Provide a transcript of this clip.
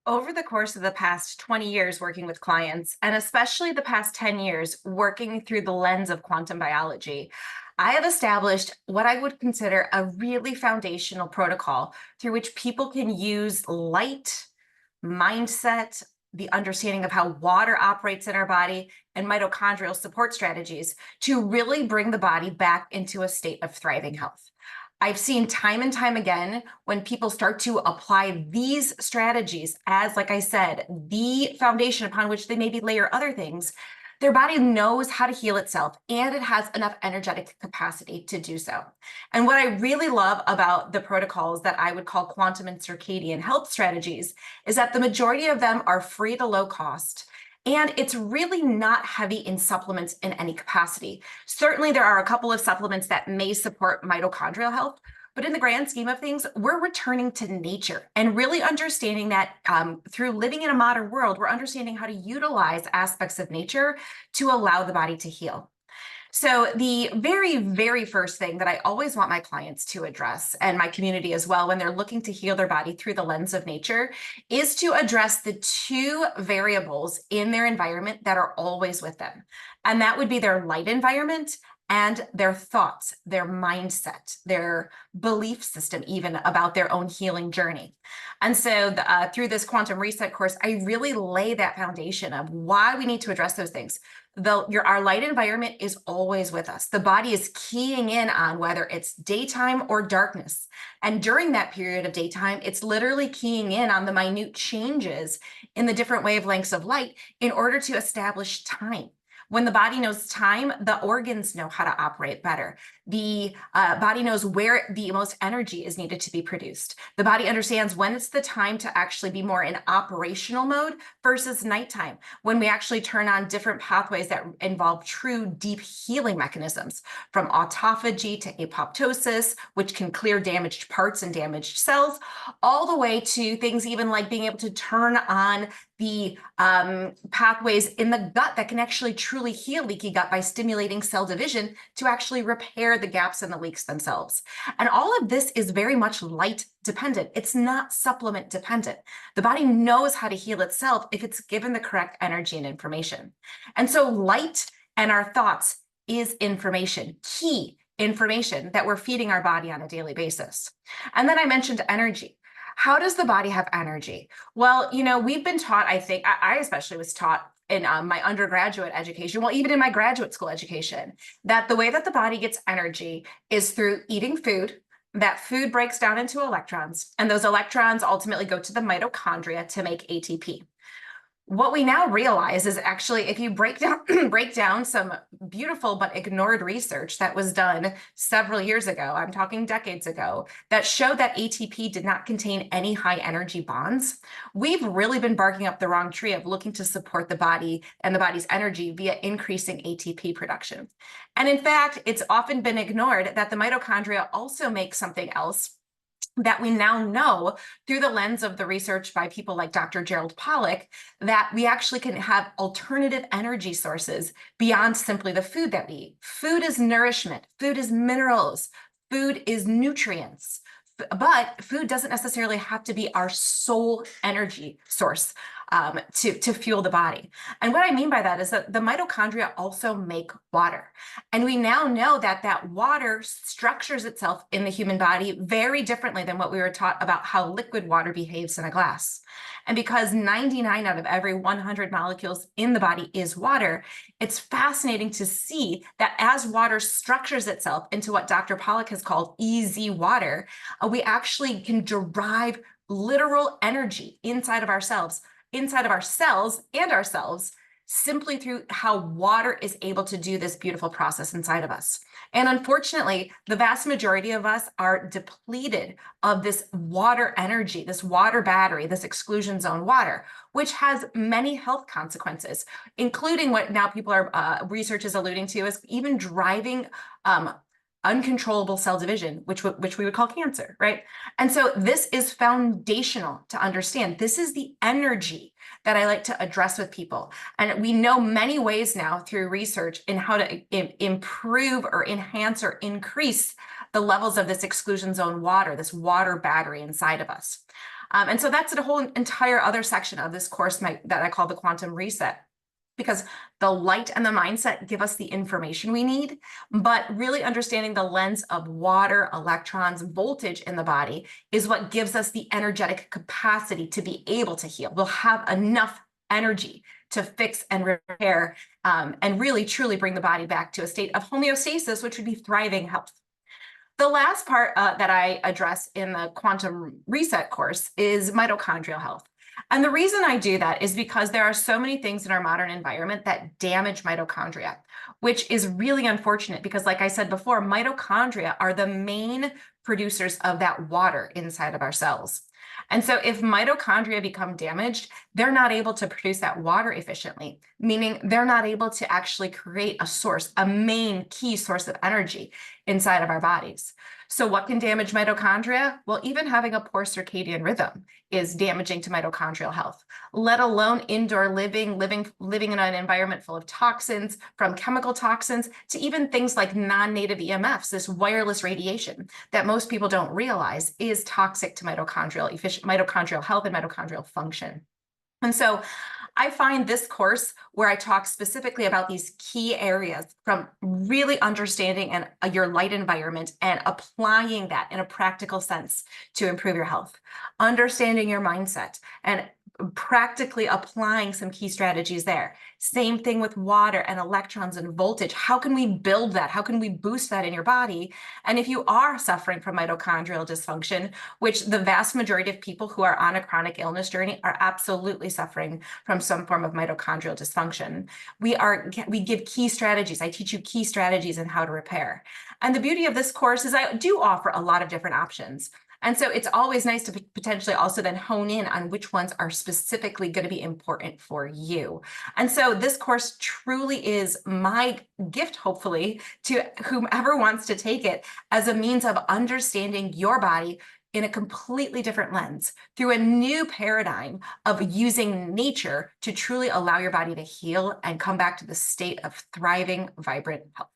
Over the course of the past 20 years working with clients, and especially the past 10 years working through the lens of quantum biology, I have established what I would consider a really foundational protocol through which people can use light, mindset, the understanding of how water operates in our body, and mitochondrial support strategies to really bring the body back into a state of thriving health. I've seen time and time again when people start to apply these strategies as, like I said, the foundation upon which they maybe layer other things, their body knows how to heal itself and it has enough energetic capacity to do so. And what I really love about the protocols that I would call quantum and circadian health strategies is that the majority of them are free to low cost. And it's really not heavy in supplements in any capacity. Certainly, there are a couple of supplements that may support mitochondrial health, but in the grand scheme of things, we're returning to nature and really understanding that through living in a modern world, we're understanding how to utilize aspects of nature to allow the body to heal. So, the very, very first thing that I always want my clients to address, and my community as well, when they're looking to heal their body through the lens of nature, is to address the two variables in their environment that are always with them. And that would be their light environment and their thoughts, their mindset, their belief system, even about their own healing journey. And so, through this quantum reset course, I really lay that foundation of why we need to address those things. Our light environment is always with us. The body is keying in on whether it's daytime or darkness. And during that period of daytime, it's literally keying in on the minute changes in the different wavelengths of light in order to establish time. When the body knows time, the organs know how to operate better. The body knows where the most energy is needed to be produced. The body understands when it's the time to actually be more in operational mode versus nighttime, when we actually turn on different pathways that involve true deep healing mechanisms, from autophagy to apoptosis, which can clear damaged parts and damaged cells, all the way to things even like being able to turn on the pathways in the gut that can actually truly heal leaky gut by stimulating cell division to actually repair the gaps and the leaks themselves. And all of this is very much light dependent. It's not supplement dependent. The body knows how to heal itself if it's given the correct energy and information. And so light and our thoughts is information, key information that we're feeding our body on a daily basis. And then I mentioned energy. How does the body have energy? Well, we've been taught, I think, I especially was taught in my undergraduate education, well, even in my graduate school education, that the way that the body gets energy is through eating food. That food breaks down into electrons, and those electrons ultimately go to the mitochondria to make ATP. What we now realize is actually, if you break down some beautiful but ignored research that was done several years ago, I'm talking decades ago, that showed that ATP did not contain any high energy bonds. We've really been barking up the wrong tree of looking to support the body and the body's energy via increasing ATP production. And in fact, it's often been ignored that the mitochondria also make something else that we now know through the lens of the research by people like Dr. Gerald Pollack, that we actually can have alternative energy sources beyond simply the food that we eat. Food is nourishment, food is minerals, food is nutrients, but food doesn't necessarily have to be our sole energy source to fuel the body. And what I mean by that is that the mitochondria also make water. And we now know that that water structures itself in the human body very differently than what we were taught about how liquid water behaves in a glass. And because 99 out of every 100 molecules in the body is water, it's fascinating to see that as water structures itself into what Dr. Pollack has called easy water, we actually can derive literal energy inside of ourselves, inside of our cells and ourselves, simply through how water is able to do this beautiful process inside of us. And unfortunately, the vast majority of us are depleted of this water energy, this water battery, this exclusion zone water, which has many health consequences, including what now people are, research is alluding to, is even driving uncontrollable cell division, which we would call cancer, right? And so this is foundational to understand. This is the energy that I like to address with people. And we know many ways now through research in how to improve or enhance or increase the levels of this exclusion zone water, this water battery inside of us. And so that's a whole entire other section of this course that I call the quantum reset, because the light and the mindset give us the information we need, but really understanding the lens of water, electrons, voltage in the body is what gives us the energetic capacity to be able to heal. We'll have enough energy to fix and repair and really truly bring the body back to a state of homeostasis, which would be thriving health. The last part that I address in the quantum reset course is mitochondrial health. And the reason I do that is because there are so many things in our modern environment that damage mitochondria, which is really unfortunate because, like I said before, mitochondria are the main producers of that water inside of our cells. And so if mitochondria become damaged, they're not able to produce that water efficiently, meaning they're not able to actually create a source, a main key source of energy inside of our bodies. So what can damage mitochondria? Well, even having a poor circadian rhythm is damaging to mitochondrial health, let alone indoor living in an environment full of toxins, from chemical toxins to even things like non-native EMFs, this wireless radiation that most people don't realize is toxic to mitochondrial health and mitochondrial function. And so I find this course where I talk specifically about these key areas, from really understanding your light environment and applying that in a practical sense to improve your health, understanding your mindset, and practically applying some key strategies there. Same thing with water and electrons and voltage. How can we build that? How can we boost that in your body? And if you are suffering from mitochondrial dysfunction, which the vast majority of people who are on a chronic illness journey are absolutely suffering from some form of mitochondrial dysfunction, we give key strategies. I teach you key strategies on how to repair. And the beauty of this course is I do offer a lot of different options. And so it's always nice to potentially also then hone in on which ones are specifically going to be important for you. And so this course truly is my gift, hopefully, to whomever wants to take it, as a means of understanding your body in a completely different lens, through a new paradigm of using nature to truly allow your body to heal and come back to the state of thriving, vibrant health.